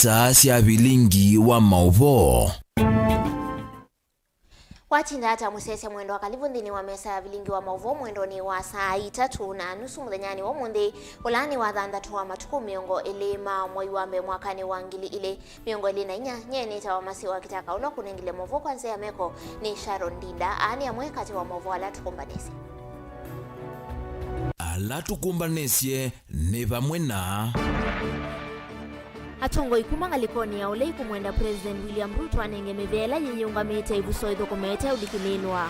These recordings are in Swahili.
Isa cia Vilingi wa Mauvoo. Watinda hata musese mwendo wakalivu ndini wa mesa ya Vilingi wa Mauvoo mwendo ni wa saa 3:30 muthanyani wa mundi ulani wa thandatu wa matuku miongo elima mwai wa mbe mwakani wa ngili ile miongo elina inya nyeni ta wa masi wa kitaka uno kunengile Mauvoo kwanza ya meko ni Sharon Dinda ani ya mwekati wa Mauvoo ala tukumbanesi. Ala tukumbanesie ni vamwe na Atongo ikumanga likoni ya ule ikumwenda President William Ruto anenge mevela yenye ungamete ibuso idokumete udikininwa.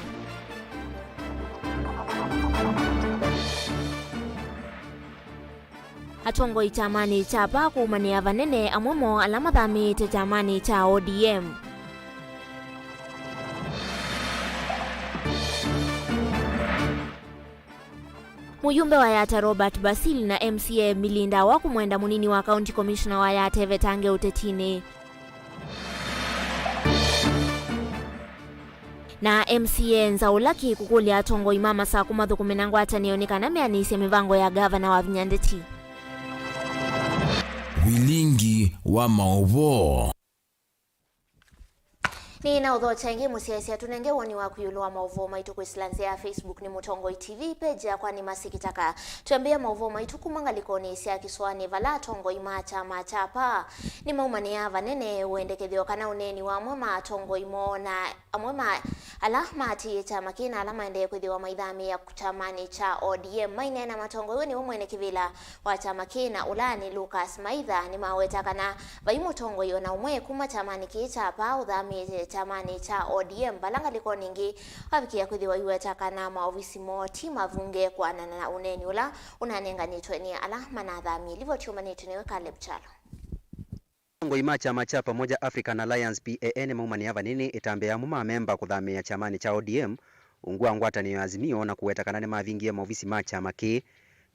Atongo itamani chapa kuumani ya vanene amomo alama dhami itamani cha ODM. Muyumbe wa Yata Robert Basil na MCA Milinda wa kumwenda munini wa County Commissioner wa Yata Vetange utetini. Na MCA Nzaulaki kukuli Atongo imama saa 10 atanionekana meanisi mivango ya gavana wa Vinyandeti. Vilingi wa Mauvoo. Ni na udho changi musiasi atunenge woni wa kuyulu wa Mauvoo maitu kuisilanze ya Facebook ni Mutongo TV page ya kwa ni masikitaka. Tuambia Mauvoo maitu kumanga likoni isi ya kiswani vala Tongo imacha machapa. Ni maumani ya vanene uendeke dio kana uneni wa mwema Tongo imo na mwema alahmati cha makina alama ende kudhiwa maidhami ya kutamani cha ODM. Maine na Matongo weni umwene kivila wa cha makina ulani Lucas Maitha ni mawetaka na vaimu Tongo yona umwe kuma chamani kichapa udhami chamani cha ODM balanga liko ningi wabikia kudhiwa iwetaka na maofisi moti mavunge kwa na uneni ula unanenga nitweni alama na dhami livo chuma nituniwe Caleb Chalo. Tongo imacha macha pamoja African Alliance PAN maumani hava nini itambea muma memba kudhamia chamani cha ODM ungua ngwata ni azimio na kuwetaka nane mavingia maofisi macha maki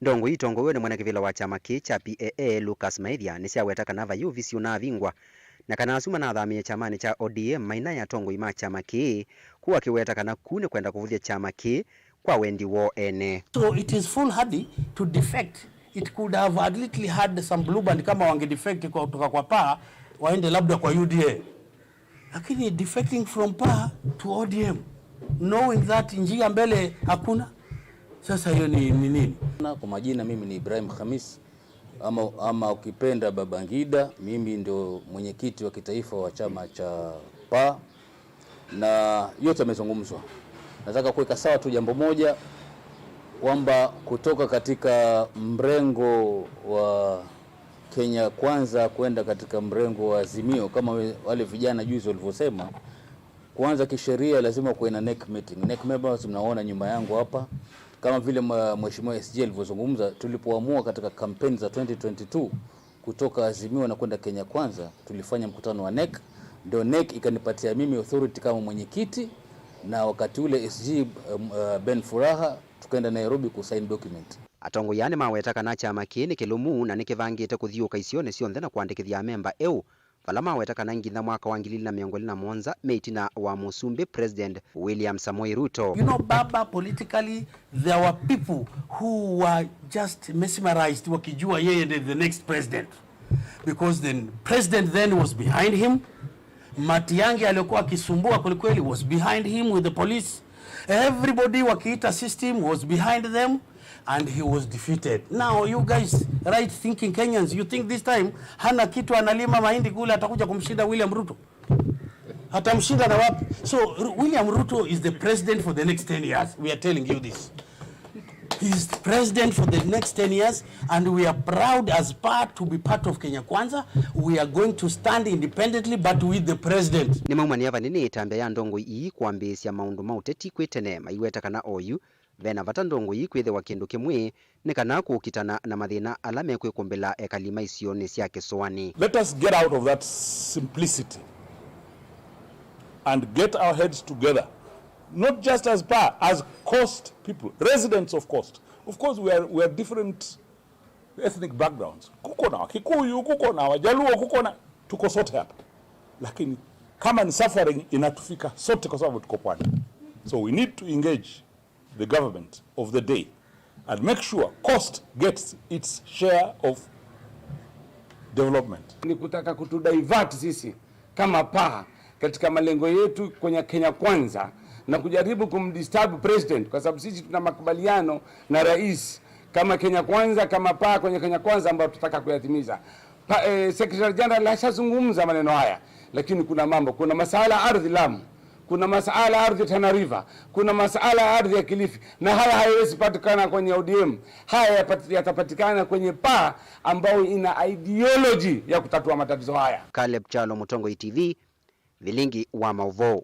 ndongo itongo wene mwana kivila wa chama cha PAA Lucas Maithia nisia wetaka nava yu visi unavingwa na kana asuma na dhamia chamani cha ODM maina ya Tongo imacha maki kuwa kiwetaka na kune kwenda kuvudhia chama kwa wendi wo ene. So it is foolhardy to defect. It could have at least had some blue band kama wange defect kwa kutoka kwa PA waende labda kwa UDA. Lakini defecting from PA to ODM knowing that njia mbele hakuna. Sasa hiyo ni nini? Kwa majina mimi ni Ibrahim Khamis ama ukipenda Babangida, mimi ndio mwenyekiti wa kitaifa wa chama cha PA na yote yamezungumzwa. Nataka kuweka sawa tu jambo moja kwamba kutoka katika mrengo wa Kenya Kwanza kwenda katika mrengo wa Azimio kama wale vijana juzi walivyosema, kwanza kisheria lazima kuwe na NEC meeting. NEC members mnaona nyuma yangu hapa, kama vile mheshimiwa SG alivyozungumza, tulipoamua katika kampeni za 2022 kutoka Azimio na kwenda Kenya Kwanza, tulifanya mkutano wa NEC, ndio NEC ikanipatia mimi authority kama mwenyekiti, na wakati ule SG Ben Furaha tukaenda Nairobi kusign document. Atongo yani mawetaka na chama kini kilumu na nikivangite kuthiuka isione sionthe na kuandikithia memba eu vala mawetaka na ngitha mwaka wa 2021 meitina wa Musumbi President William Samoei Ruto. You know, Baba, politically there were people who were just mesmerized wakijua yeye the next president, because the president then was behind him. Matiang'i aliyokuwa akisumbua kweli was behind him with the police. Everybody wakiita system was behind them and he was defeated. Now you guys right thinking Kenyans, you think this time hana kitu analima mahindi kule atakuja kumshinda William Ruto? Atamshinda na wapi? So William Ruto is the president for the next 10 years. We are telling you this. He is president for the next 10 years and we are proud as part to be part of Kenya Kwanza. We are going to stand independently but with the president. Ni maumani hava nini itambe ya ndongo ii kuambisia maundu mauteti kwetene maiwetaka na oyu vena vata ndongo ii kwithe wa kindu kimwe ni kana kukitana na mathina alame kwikumbila ekalima isione cia kiswani. Let us get out of that simplicity and get our heads together, not just as PA, as coast people, residents of coast. Of course we are different ethnic backgrounds. Kuko na Kikuyu, kuko na Wajaluo, kuko na tuko sote hapa. Lakini kama ni suffering inatufika sote kwa sababu tuko pwani. So we need to engage the government of the day and make sure coast gets its share of development. Ni kutaka kutudivert sisi kama PA katika malengo yetu kwenye Kenya Kwanza na kujaribu kumdisturb president, kwa sababu sisi tuna makubaliano na rais kama Kenya Kwanza, kama PA kwenye Kenya Kwanza ambayo tutaka kuyatimiza. Secretary General ashazungumza maneno haya, lakini kuna mambo, kuna masuala ardhi Lamu, kuna masuala ardhi Tana River, kuna masuala ardhi ya Kilifi, na haya haiwezi patikana kwenye ODM. Haya yatapatikana kwenye PA ambao ina ideology ya kutatua matatizo haya. Caleb Chalo, Mutongo TV, Vilingi wa Mauvoo.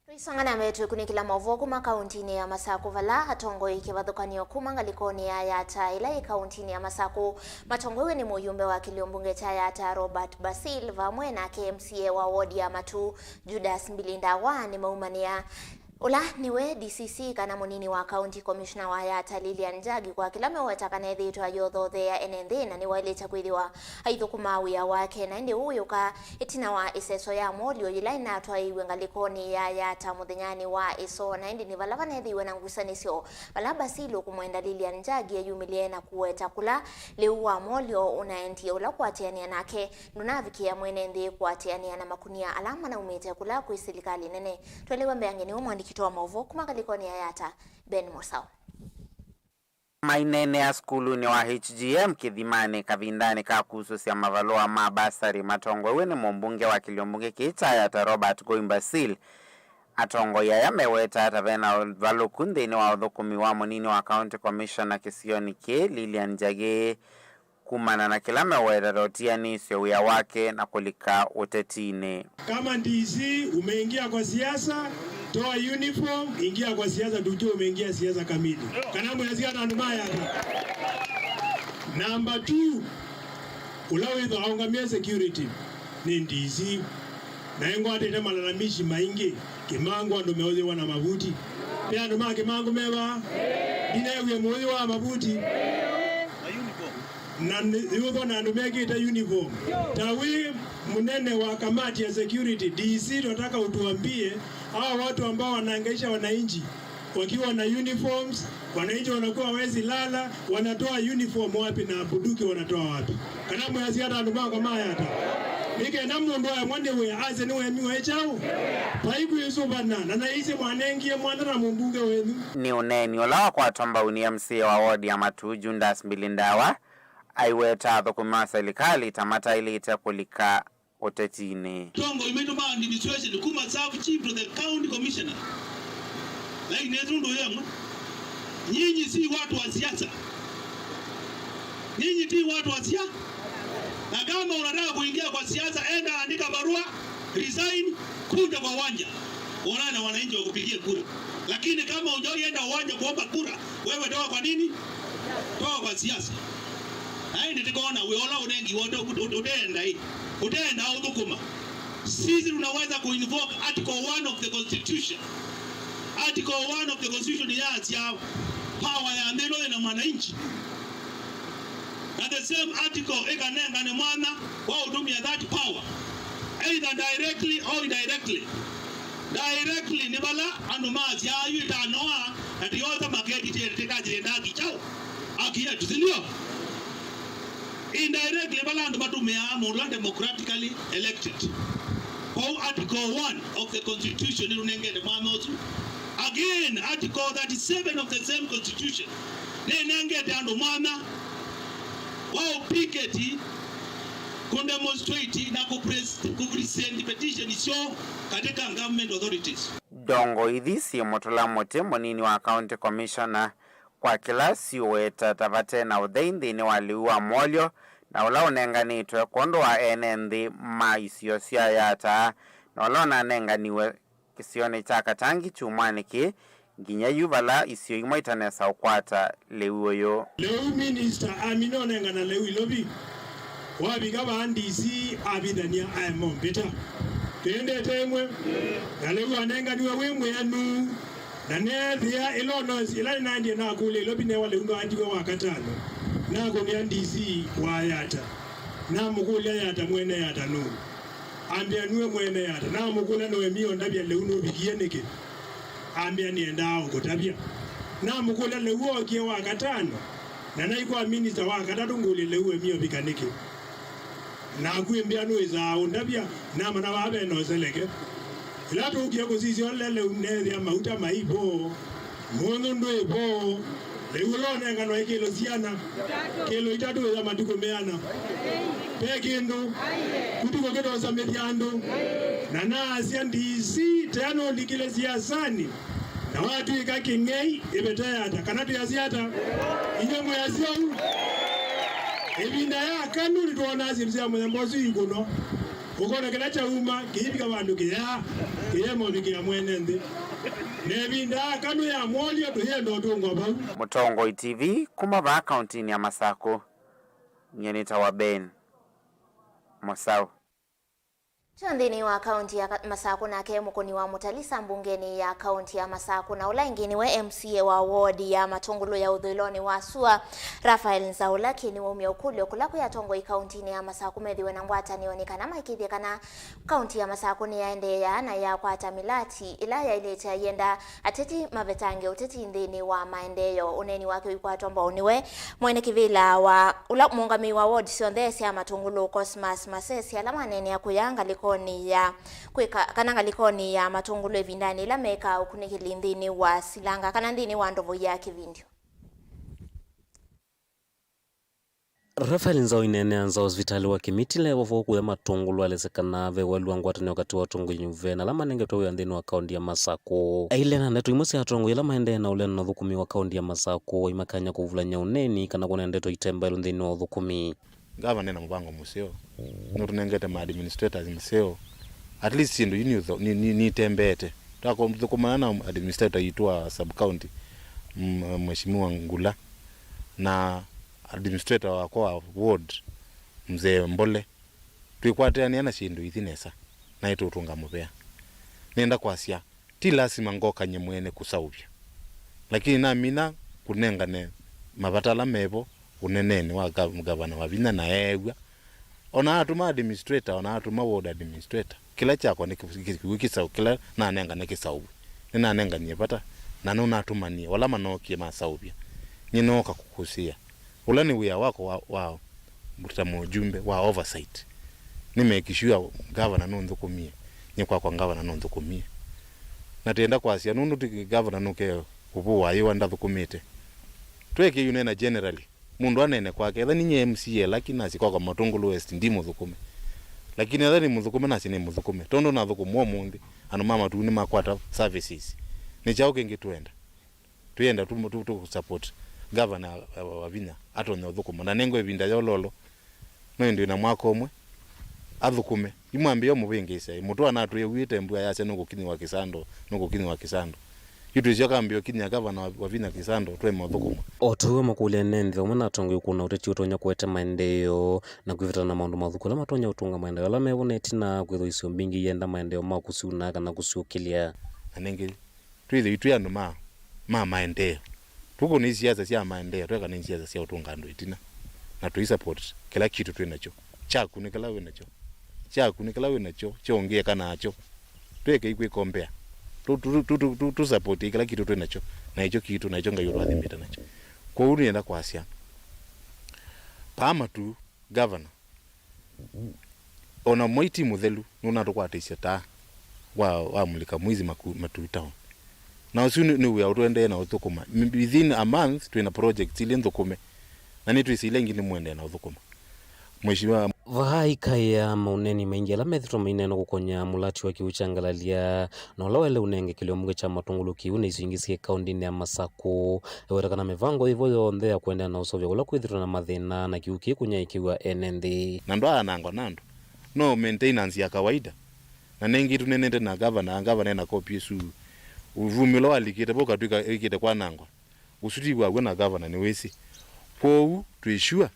Tuisangana metu kunikila Mauvoo kuma kauntini ya Masaku vala atongo ikivathukanio kuma ngalikoni ya Yata ila kauntini ya Masaku. Matongo ni muyumbe wa kiliombunge cha Yata Robert Basil vamwe na KMCA wa wodi ya Matu Judas Mbilindawa ni maumania. Ula niwe DCC kana munini wa County Commissioner wa Yata Lilian Njagi kwa kilame watakana edhitu wa yotho ya NND na ni waileta kuidhiwa haithu kumawia wake na ndi huyo ka itina wa iseso ya molio yilaina atwa iwe ngalikoni ya Yata muthenyani wa iso na ndi ni valavana edhiwe na ngusanisio vala Basilo kumwenda Lilian Njagi ya yumilie na kuweta kula liuwa molio unaendia ula kuatiania nake nunavikia mwene ndi kuatiania na makunia alama na umete kula kuisilikali nene tuelewe mbeangeni umwandi kitoa Mauvoo kuma kalikoni ya Yata Ben Mosao. Mainene ya skulu ni wa HGM kithimani kavindani kakususia mavaloa mabasari matongo wene mbunge wa kiliombunge kita Yata Robert Basil atongo ya yameweta atavena valukunde ni wa udhukumi wa monini wa County Commissioner kisioni ke Lilian Njagi kumana na kilame wera rotia ni sio wake na kulika utetine. Kama DC umeingia kwa siasa, toa uniform, ingia kwa siasa, tujue umeingia siasa kamili. Kanamu yazia na ndumaya. Number 2, ulawitho aungamia security ni DC. Na yengo atete malalamishi maingi, kimangu ando meoze wana mabuti. Pia nduma kimangu mewa, dina mwoze wa mabuti. Na yuko na ndumegi ita uniform. Tawi munene wa kamati ya security DC tunataka utuambie hawa watu ambao wanaangaisha wananchi wakiwa na uniforms, wananchi wanakuwa wezi lala, wanatoa uniform wapi na bunduki wanatoa wapi? Kanamu ya ziada nduma kama Yata. Nike namu ndo ya mwande we aze niwe miwe chao. Paiku yesu bana na hizi mwanengie mwanana mbunge wenu. Ni uneni olawa kwa tomba uni MC wa wodi ya Matu Judas Mbilindawa. Aiweta dhukuma serikali tamata ili itakulika utetini. Tongo imetoma administration kuma serve chief to the county commissioner. Like netundo yangu. Nyinyi si watu wa siasa. Nyinyi ti watu wa siasa. Na kama unataka kuingia kwa siasa, enda andika barua, resign, kuja kwa uwanja. Unaona wananchi wakupigie kura. Lakini kama hujaenda uwanja kuomba kura, wewe toka kwa nini? Toka kwa siasa. Hai nitikaona weola unengi wote utenda hii. Utenda au dhukuma. Sisi tunaweza kuinvoke article 1 of the constitution. Article 1 of the constitution ya power ya mbele na mwananchi. And the same article ekanenga ne mwana wa utumia that power either directly or indirectly. Directly ni bala anumazi ya yuta noa ati yote maketi teka jirendagi chao akia tusilio. Indirectly bala ndo batumia amula democratically elected. For article 1 of the constitution inengele mamozu. Again article 37 of the same constitution nenengele ando mwana wao piketi kundemonstrate na kupresent petition sio katika government authorities. Dongo idhisi motola mote monini wa County Commissioner kwa kilasi weta tavate na udheindi ni waliua molio na ula unenganitwe kondo wa NND maisiyosia Yata na ula unanenganiwe kisione chaka tangi chumani ki ginya yuvala isiyo imoitanesa ukwata leuyo. Leu minister amino nengana leu ilobi. Wabiga bandisi abidania aemombeta. Tende temwe. Na leu anenganiwe wemwe yanu. Na nethia ilonos ilani nandi na kule ilobi ne wale undo anjiwe wakatano. Na kuni andisi wa Yata. Na mukule Yata mwene Yata nu. Ambia nuwe mwene Yata. Na mukule nowe miyo ndabia leu no bikieneke. Ambia niendao kutabia. Na mukule leuo kie wakatano. na naikuwa minister wa katatu ngulile uwe mio bikaniki na kuimbia nuiza undabia na mana wabe no seleke ila tukie kusisi olele unezi ya mauta maibo mono ndoibo leulone ngano ikilo siana kilo itatu ya matuko meana pekindu kutuko kedo samediando na nasi ndisi tano likile siasani na watu ikakingei ibetayata kanatu ya siata inyemo ya siau ebinda ya kanu lituona zimzia mwenye iguno ukona kila chauma kihibika bandu kiya kiyemo bikia mwenende nebinda kanu ya mwolio tuhendo tungwa bau Mutongo TV kuma county ya Masako nyenita wa Ben Mosau Chandini wa kaunti ya Masako na mukoni wa Mutalisa mbungeni ya kaunti ya Masako na ula ingini we MCA wa ward ya Matongolo ya Udhiloni wa Sua Rafael Nzaula kini umya ukulio kulaku ya tongo kaunti ya Masako medhiwe na ngwata nionekana maikithia kana kaunti ya Masako ni yaende ya na ya kwa tamilati ila ya ileta yenda ateti mabetange uteti ndini wa maendeyo uneni wake wikwa tomba uniwe mwene kivila wa ula muungami wa ward siondesi ya Matongolo Cosmas Masesi alama nene ya kuyanga likoni ya kweka kananga likoni ya Matongolo evindani la meka ukunikilindini wa Silanga kana ndini wa ndovo ya kivindio. Rafael Nzao inene anza hospitali wa kimitile wafoku ya Matongolo alezekana ve waluangu watani wakati wa tongo nyuve na lama nenge tuwe andini wa kaundi ya Masako ailena netu imusi ya tongo ya lama ende na ulena na dhukumi wa kaundi ya Masako imakanya kuvulanya uneni kana kuna endeto itemba ilu ndini wa dhukumi gava nena mbango museo no tunengete ma administrators museo at least sindu ni tembete tako mtukumana na administrator yitwa sub county mheshimiwa Ngula na administrator wa kwa ward mzee Mbole tuikwateani ana shindu ithinesa na itu tunga mubea nenda kwasia ti lazima ngoka nyemwene kusaubya lakini na mina kunengane mabatala mebo uneneni wa gavana wa vina na ewa ona atuma administrator ona atuma ward administrator kila chako ni kikisa kila na nenga nekisaubu nina nenga nyepata na nona atumania wala manokie masaubya nyinoka kukusia ulani wia wako wao mutamo jumbe wa oversight nimekishua gavana nondo kumie nyekwa kwa gavana nondo kumie na tenda kwasia nundu ti gavana nuke kubuwa yiwa ndathu kumite tweke yunena generally mundu anene kwake ethani nye MCA lakini asiko kwa Matongolo West ndimo thukume lakini ethani muthukume nasi ni muthukume tondo na thukumwa mundi anu mama tu ni makwata services ni chao kingi tuenda tu support governor wa Vinya atonye thukuma na nengo ebinda yololo no ndio na mwako omwe athukume imwambie omubingise mutu anatu yewite mbua yase nugukini wa kisando itu joka mbio kinya governor wa Vinya kisando twe muthukuma otuwe makule nende omwana tongo kuna uteti utonya kwete maendeleo na kwivita na maundu mathukula matonya utunga maendeleo la meboneti na kwitho isio mbingi yenda maendeleo makusuna kana kusukilia anenge twithe itu ya no maendeleo tuko ni siasa sia maendeleo tweka ni siasa sia utunga ndo itina na tu support kila kitu twenacho chaku ni kala wenacho chongea kana acho tweke ikwe kompea tu support kila kitu twenacho na hicho kitu na hicho ngayoro athimita nacho kwa uri enda kwasia pama tu governor ona moiti muthelu nuna tukwateisia ta wa mulika mwizi matuitao na usu ni we outwende na uthukuma within a month twina project ile nthukume na ni twisile ngini mwende na uthukuma mheshimiwa vai kaya mauneni maingi ala methito maineno kukonya mulati wa kiuchangalalia na ulawele unenge kiliomunge cha Matongolo kiune isingisiye kaundini ya Masako ewetakana mevango hivyo yonde ya kuendea na usovya ula kuithito na mathina na kiuki kunya ikiwa NND na ndo anango nando no maintenance ya kawaida na nengi tunenende na governor na copy su uvumilo alikite boka tuika ikite kwa nangwa usuti wa na governor ni wesi kwa tuishua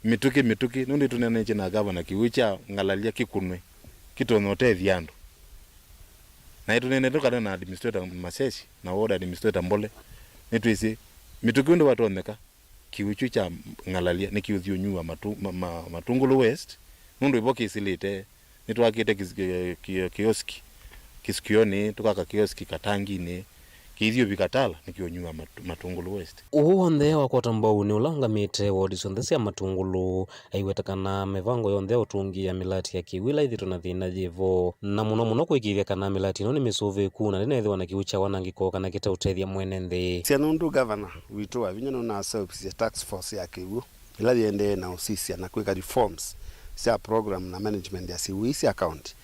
mituki nundi tunenene na governor kiwicha ngalalia kikunwe kitonote thiando na tunenene toka na administrator Masesi na ward administrator Mbole nitwisi mituki ndo watoneka kiwichu cha ngalalia nikiuthio nyua Matongolo West nundo iboki silite nitwakite kioski kisikioni tukaka kioski Katangini kithio bikatala nikio nyua Matungulu West. Uonde wa kwatambau ni ulangamite wodi cia Matungulu aiwetakana mivango yonthe utungia milati ya kiwila ithito na thina jivo na muno kuikithia kana milati no ni misuve kuna nethwa na kiucha wanangiko kana kitautethia mwene nthi. Sia nundu governor witu wa vinya na service ya tax force ya kiwu ila yende na usisi na kuweka reforms sia program na management ya siwisi account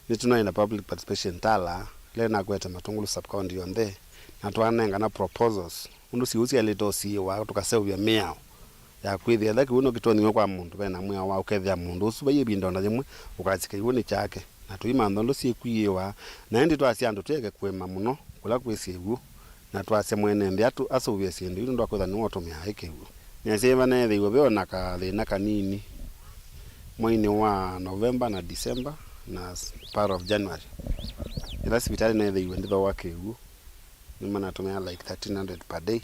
ni tunaina public participation tala le na kweta Matungulu sub county yonthe na twanenga na proposals undu siusi alitosi wa tukasevya miao ya kwithia thaki uno kitoni kwa mundu bena mwa wa ukethia mundu usu baye binda na jimwe ukatsika iwoni chake na tuima ndondo sikwiwa na ndi twasi andu tweke kwema muno kula kwisigu na twase mwene ndi atu asuvye sindu ndo akwitha ni woto mihaike igu nyaseva na thiwe beona ka thina kanini mwini wa November na December na part of January ila sibitali na thiwe nditho wake igu ni mana tumia like 1300 per day.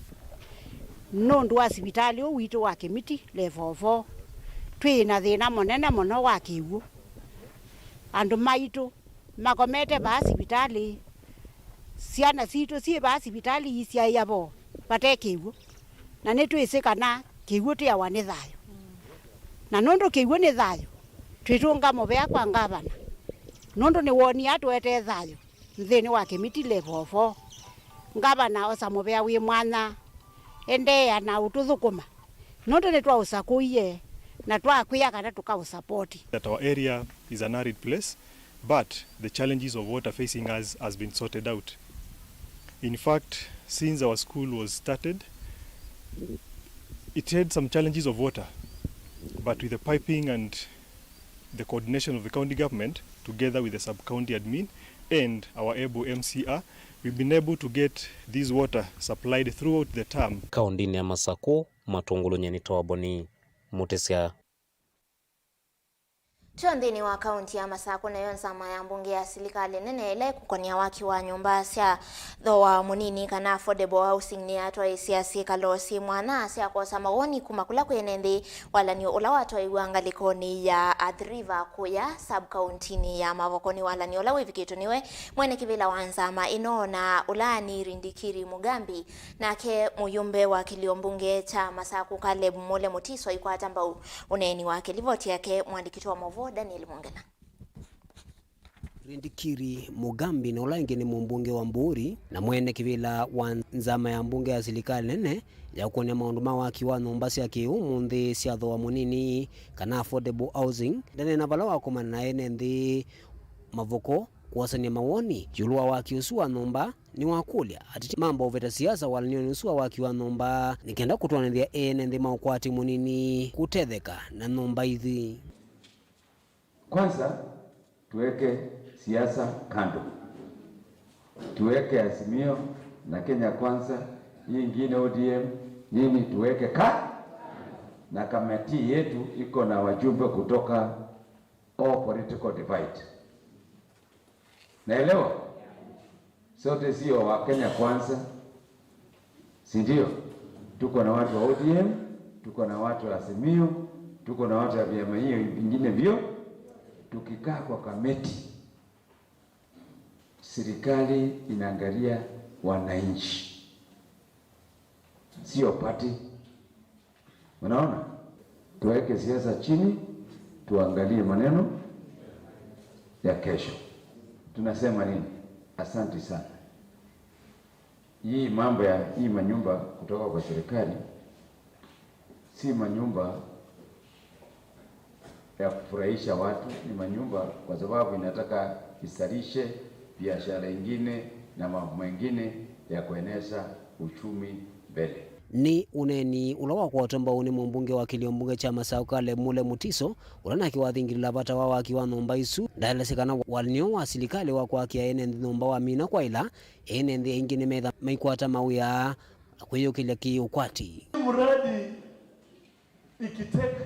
Nondu wa sibitali witu wa Kimiti level 4 twina thina monene muno wa kiwu andu maitu makomete ba sibitali ciana citu cie ba sibitali isia yabo pate kiwu na ni twisikana kiwu tia wa ni thayo na nondu kiwu ni thayo twitunga mubea kwa ngavana nondu ni woni atwete thayo nthini wa Kimiti level 4 ngavana osa mubea wi mwana ende ya na ututhukuma nondu ni twa usakuie na twa kuya kana tukausupport. That our area is an arid place, but the challenges of water facing us has been sorted out. In fact, since our school was started, it had some challenges of water, but with the piping and the coordination of the county government, together with the sub-county admin and our able MCR, we've been able to get this water supplied throughout the term. Kaundini ya Masako, Matungulu nyenitoa boni mutesia. Tuandini wa kaunti ya Masako na yonsama ya mbunge ya serikali nene ile kukonia waki wa nyumba cia thoa munini kana affordable housing ni atwa isia sikalosi mwana cia kosa mawoni kumakula kwenendi wala ni ula watwa iwangalikoni ya Adriva kuya sub county ni ya Mavokoni wala ni ula wivikitu niwe mwene kivila wanzama inona ulani Rindikiri Mugambi nake muyumbe wa kilio mbunge cha Masako Caleb Mole Mutiswa iko atamba uneni wake livoti yake mwandikiti wa Mauvoo Daniel Mongela. Rindikiri Mugambi na ulangi ni mbunge wa Mburi na mwene kivila wa nzama ya mbunge ya serikali nene ya kuonia maundu mawaki wa nombasi ya kiumu nthi cia thoa munini kana affordable housing ndene na vala wakomana na ene nthi Mavoko kuwasania mawoni yulua waki usu wa nomba ni wakulia atiti mambo uveta siasa walinioni usu wa waki wa nomba nikenda kutuanithia ene nthi maukwati munini kutetheka na nomba ithi. Kwanza tuweke siasa kando, tuweke Azimio na Kenya Kwanza, hii ingine ODM nini tuweke na kamati yetu iko na wajumbe kutoka all political divide. Naelewa sote sio wa Kenya Kwanza, si ndio? Tuko na watu wa ODM, tuko na watu wa Azimio, tuko na watu wa vyama hiyo vingine vyo. Tukikaa kwa kamati, serikali inaangalia wananchi, sio party. Unaona? Tuweke siasa chini, tuangalie maneno ya kesho. Tunasema nini? Asante sana. Hii mambo ya hii manyumba kutoka kwa serikali si manyumba ya kufurahisha watu, ni manyumba kwa sababu inataka isarishe biashara ingine na mambo mengine ya kueneza uchumi mbele. Ni uneni ulawa kwa watomba uni mbunge wa kilio mbunge cha Masako Caleb Mole Mutiswa ulana kiwathingirila bata wa waki wa nomba isu ndaelesekana walinio wa serikali wa kwa kia ene nomba wa mina kwa ila ene ndi ingine metha maikwata mawia kwiyukile ki ukwati muradi ikiteke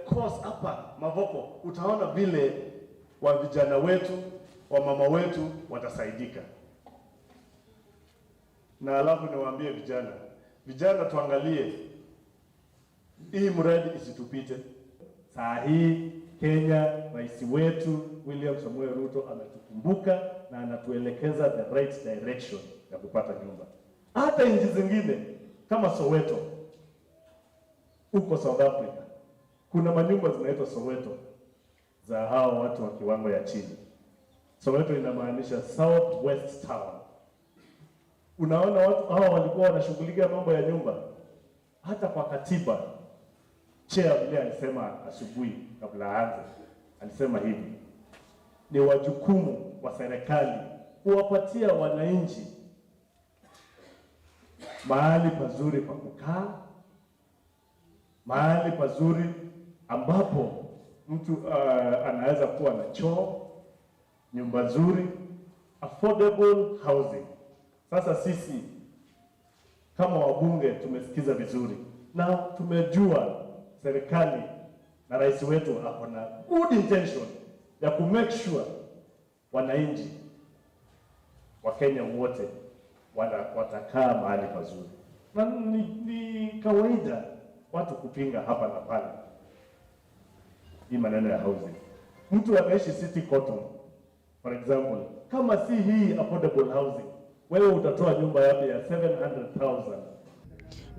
course hapa Mavoko utaona vile wa vijana wetu wa mama wetu watasaidika. Na alafu niwaambie vijana tuangalie hii mradi isitupite. Saa hii Kenya, rais wetu William Samoei Ruto ametukumbuka na anatuelekeza the right direction ya kupata nyumba. Hata nchi zingine kama Soweto huko South Africa kuna manyumba zinaitwa Soweto za hao watu wa kiwango ya chini. Soweto inamaanisha South West Town. Unaona watu hao walikuwa wanashughulikia mambo ya nyumba. Hata kwa katiba chair vile alisema asubuhi kabla aanze, alisema hivi: ni wajukumu wa serikali kuwapatia wananchi mahali pazuri pa kukaa, mahali pazuri ambapo mtu anaweza kuwa na choo, nyumba nzuri, affordable housing. Sasa sisi kama wabunge tumesikiza vizuri na tumejua serikali na rais wetu ako na good intention ya ku make sure wananchi wa Kenya wote watakaa mahali pazuri. Na ni kawaida watu kupinga hapa na pale hii maneno ya housing. Mtu anaishi City Cotton for example, kama si hii affordable housing, wewe utatoa nyumba yako ya 700,000.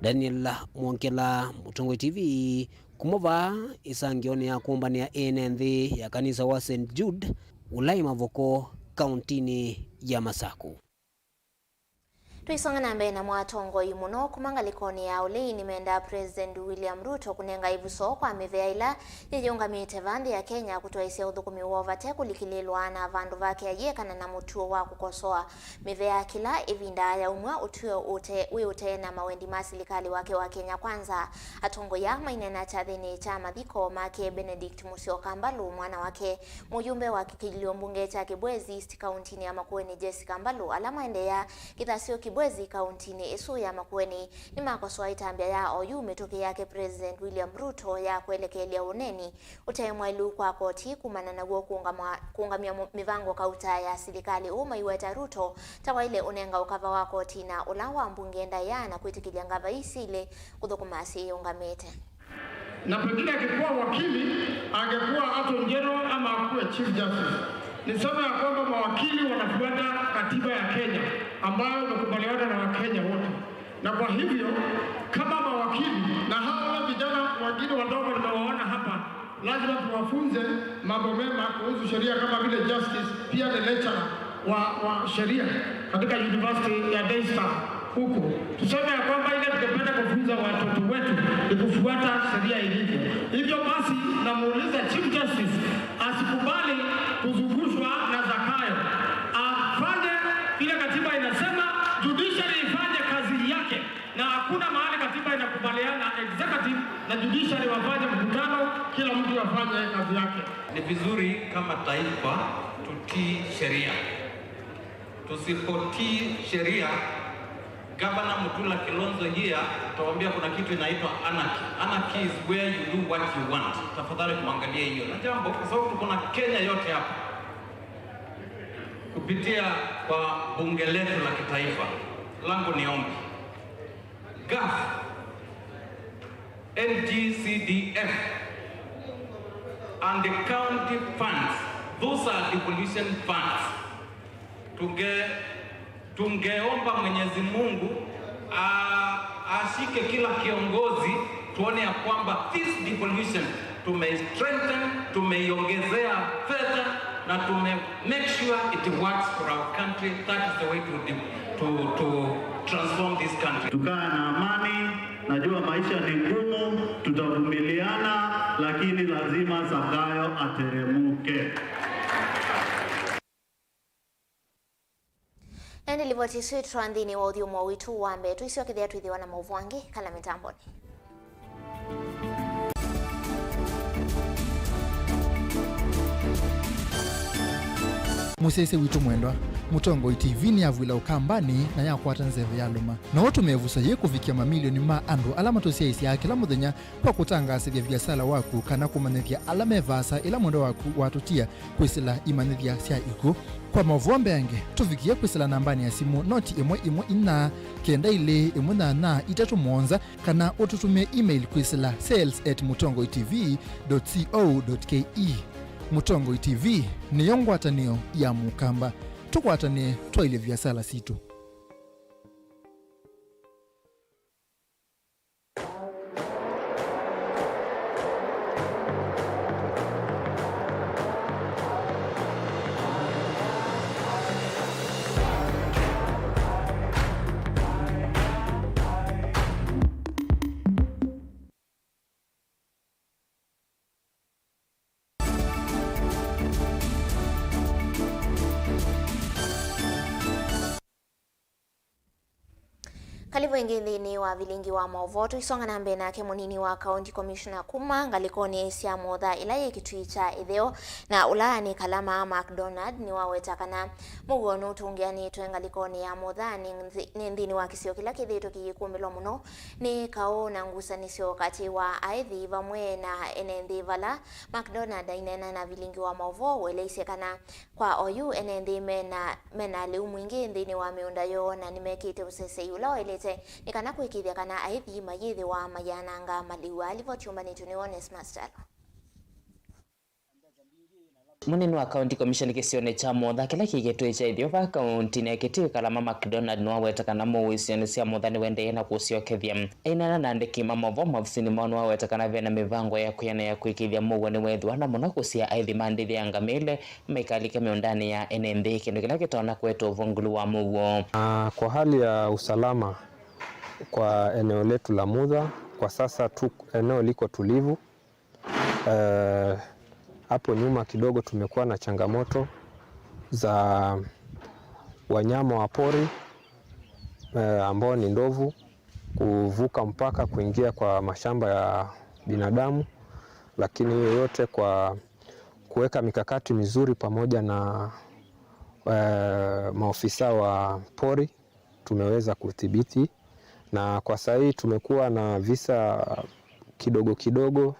Daniel Mwonkela, Mutongo TV, kumova isangioni ya kumbani ya NNV ya kanisa wa St. Jude, Ulai Mavoko, kauntini ya Masaku. Tuisonga nambe na mwatongo imuno kumangalikoni ya ule nimenda President William Ruto kunenga ivuso kwa miveila yeyonga mitevandi ya Kenya kutoaisia udhukumi uovate kulikililwa na vandu vake ayekana na mutuo wa kukosoa mivea kila evinda ya umwa utuo ute na mawendi masilikali wake wa Kenya kwanza. Atongo ya mainena chathini cha madhiko make Benedict Musyoka Mbalu mwana wake mujumbe wa kikilio mbunge cha Kibwezi East County ya Makueni Jessica Mbalu alama endea kitasio Kibwezi kauntini esu ya Makueni ni makosoa itambia ya oyu metoke yake President William Ruto ya kuelekelea uneni utaemwa ilu kwa koti kumana na guo kuungamia mivango kauta ya serikali iweta Ruto tawa ile unenga ukava wa koti na ulawa mbungenda ya na kuitikilia ngava isile kudhokumasi ungamete. Na pengine akikuwa wakili angekuwa Attorney General ama akuwe Chief Justice. Nisema ya kwamba mawakili wanafuata katiba ya Kenya ambayo imekubaliana na Wakenya wote. Na kwa hivyo kama mawakili na hao vijana wengine wadogo tunawaona hapa, lazima tuwafunze mambo mema kuhusu sheria kama vile justice, pia ni lecturer wa sheria katika University ya Daystar huko. Tuseme ya kwamba ile tungependa kufunza watoto wetu ni kufuata sheria ilivyo. Hivyo basi namuuliza Chief Justice asikubali kuzungushwa na Zakayo. Afanye ile katiba inasema, judiciary ifanye kazi yake, na hakuna mahali katiba inakubaliana executive na judiciary wafanye mkutano, kila mtu afanye kazi yake. Ni vizuri kama taifa tutii sheria. Tusipotii sheria, Governor Mutula Kilonzo here tuwaambia kuna kitu inaitwa anarchy. Anarchy is where you do what you want. Tafadhali muangalie hiyo. Na jambo kwa sababu tuko na Kenya yote hapa. Kupitia kwa bunge letu la kitaifa, langu ni ombi. GAF, NGCDF and the county funds, those are devolution funds. Tungeomba Mwenyezi Mungu ashike kila kiongozi, tuone ya kwamba this devolution strengthen, tumeiongezea fedha na make sure it works for our country. That is the way to transform this country. Tukaa na amani, najua maisha ni ngumu, tutavumiliana, lakini lazima Zakayo ateremuke. Nende livoti sweet randini wa udhiumu wa witu wambe tuisio kithea tuithiwa na Mauvoo wangi kala mitamboni. Musese witu mwendwa Mutongo TV ni avwila ukambani na yakwata nzeve yaluma na watu mevusa ye kuvikia mamilioni ma andu alama tosia isi ya kila muthenya kwa kutangasa vya biasala waku kana kumanithia alama vasa ila mwendo waku watutia kwisila imanithia sia iku kwa Mauvoo mbenge tuvikia kwisila nambani ya simu noti imwe ina kenda ile na itatu monza kana ututumia email kwisila sales@mutongoitv.co.ke. Mutongo TV ni yongwatanio ya mukamba tukwatane twaile biasala situ. Kalibu ingini wa Vilingi wa Mauvoo tuisonga na mbe na kemonini wa County Commissioner kuma ngalikoni isia modha ilaye kituicha idheo na ulaani kalama McDonald ni wawetakana mugono tungiani tuengalikoni ya modha ni ndini wa kisio kila kidhito kikumbilo muno ni kao na ngusa nisio kati wa aithi vamwe na enendi vala McDonald inena na Vilingi wa Mauvoo weleise kana kwa oyu enendi mena liu mwingi ndini wa miunda yo na nimekite usese yula elete nikana kuikithia kana aithi mayithi wa mayananga maliwa alivotiumba ni tunione smastalo. Munini wa County Commission kisione cha modha kila kigetu cha Ethiopia county ne kiti kalama McDonald no wetakana mo wisione sia modha ni wende na kusio kethia ina na ndeki Mauvoo mafsini mwana wetakana vena mivango ya kuyana ya kuikithia mo ni wethwa na mona kusia aithi mandithi angamile mekalike miondani ya NND kindu kila kitona kwetu vungulu wa Mauvoo. Kwa hali ya usalama kwa eneo letu la Mudha kwa sasa tu eneo liko tulivu. Hapo nyuma kidogo tumekuwa na changamoto za wanyama wa pori ambao ni ndovu kuvuka mpaka kuingia kwa mashamba ya binadamu, lakini hiyo yote kwa kuweka mikakati mizuri pamoja na maofisa wa pori tumeweza kudhibiti, na kwa sasa hii tumekuwa na visa kidogo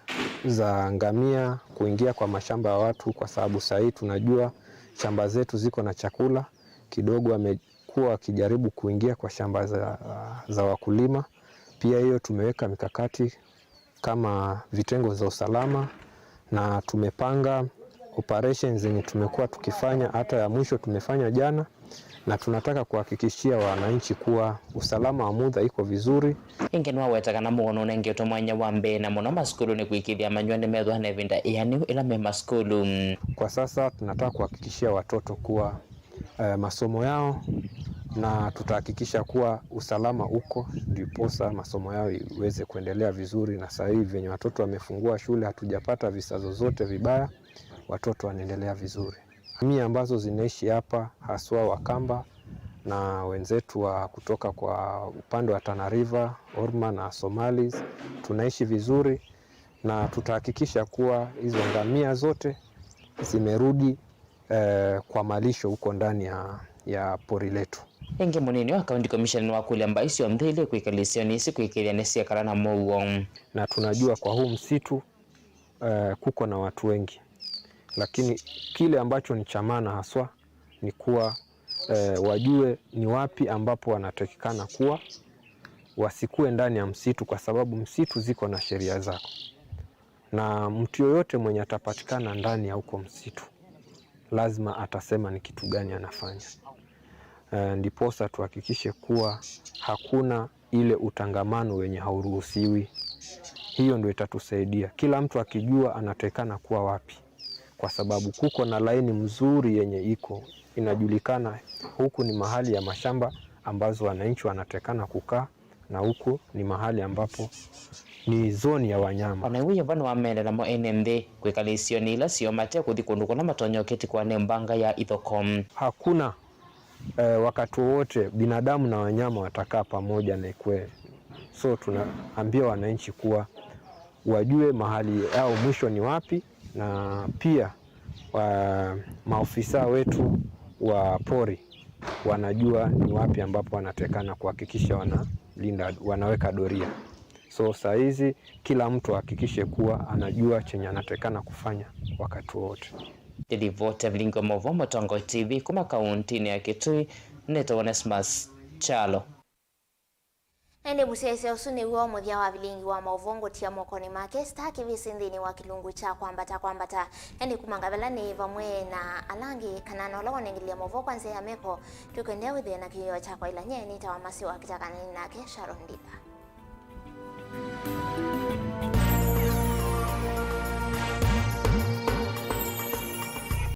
za ngamia kuingia kwa mashamba ya watu, kwa sababu sasa hii tunajua shamba zetu ziko na chakula kidogo. Amekuwa wakijaribu kuingia kwa shamba za wakulima. Pia hiyo tumeweka mikakati kama vitengo za usalama na tumepanga operations zenye tumekuwa tukifanya, hata ya mwisho tumefanya jana, na tunataka kuhakikishia wananchi kuwa usalama wa Mudha iko vizuri. Ingenwa wetakana muono nenge utomwanya wambe na muno maskulu ni kuikithia manywani methwa na vinda yani ila me maskulu. Kwa sasa tunataka kuhakikishia watoto kuwa masomo yao, na tutahakikisha kuwa usalama uko ndiposa masomo yao iweze kuendelea vizuri. Na sasa hivi venye watoto wamefungua shule hatujapata visa zozote vibaya, watoto wanaendelea vizuri. Jamii ambazo zinaishi hapa haswa Wakamba na wenzetu wa kutoka kwa upande wa Tana River, Orma na Somalis tunaishi vizuri, na tutahakikisha kuwa hizo ngamia zote zimerudi kwa malisho huko ndani ya pori letu. Inge munini wa County Commission wa kule ambaisio mthili kuikalisio nisi kuikilia nisi ya karana Mauvoo. Na tunajua kwa huu msitu kuko na watu wengi, lakini kile ambacho ni cha maana haswa ni kuwa wajue ni wapi ambapo wanatakikana kuwa, wasikue ndani ya msitu, kwa sababu msitu ziko na sheria zako, na mtu yoyote mwenye atapatikana ndani ya huko msitu lazima atasema ni kitu gani anafanya. Ndiposa tuhakikishe kuwa hakuna ile utangamano wenye hauruhusiwi. Hiyo ndio itatusaidia kila mtu akijua anatakikana kuwa wapi, kwa sababu kuko na laini mzuri yenye iko inajulikana. Huku ni mahali ya mashamba ambazo wananchi wanatakikana kukaa, na huku ni mahali ambapo ni zoni ya wanyama. Wanaiwe vanu wamele na mo NND kuikalisio nila sio mate kuthikunduko na matonyo keti kwa nembanga ya Ithokom. Hakuna wakati wote binadamu na wanyama watakaa pamoja na ikwe. So tunaambia wananchi kuwa wajue mahali yao mwisho ni wapi, na pia maofisa wetu wa pori wanajua ni wapi ambapo wanatekana, kuhakikisha wanaweka doria. So saa hizi kila mtu hakikishe kuwa anajua chenye anatekana kufanya wakati wote. Vote Vilingi Mauvoo Mutongo TV kuma kaunti ya Kitui neto Onesmus Chalo. Ende musese usuni uo muthia wa Vilingi wa Mauvoo ngotia mokoni make staki visindini wa kilungu cha kwambata ende kumangabela ni vamwe na alangi kana nola wanengilia Mauvoo kwanza ya meko tukendea withe na kiyo cha kwa ilanye ni tawamasi wa KITAKA nake Sharon Dida.